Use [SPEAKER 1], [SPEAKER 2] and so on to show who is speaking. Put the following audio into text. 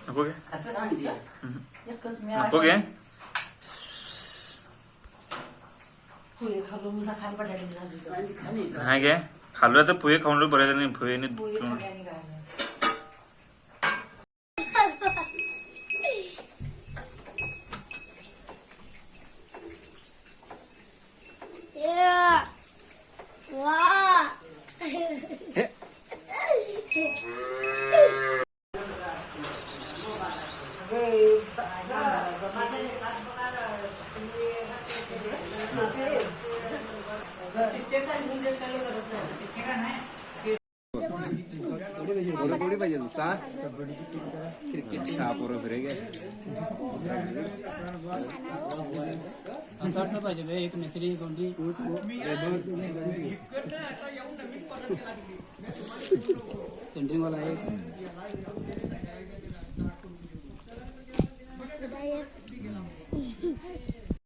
[SPEAKER 1] नको घे नको घे नाही घे खाल्लं तर पोहे खाऊन बऱ्याच नाही पोहेने
[SPEAKER 2] थोडी पाहिजे सा क्रिकेट सहा पोरं फिरे गे
[SPEAKER 3] पाहिजे एक नसरी कोणती सेंटरिंग वाला एक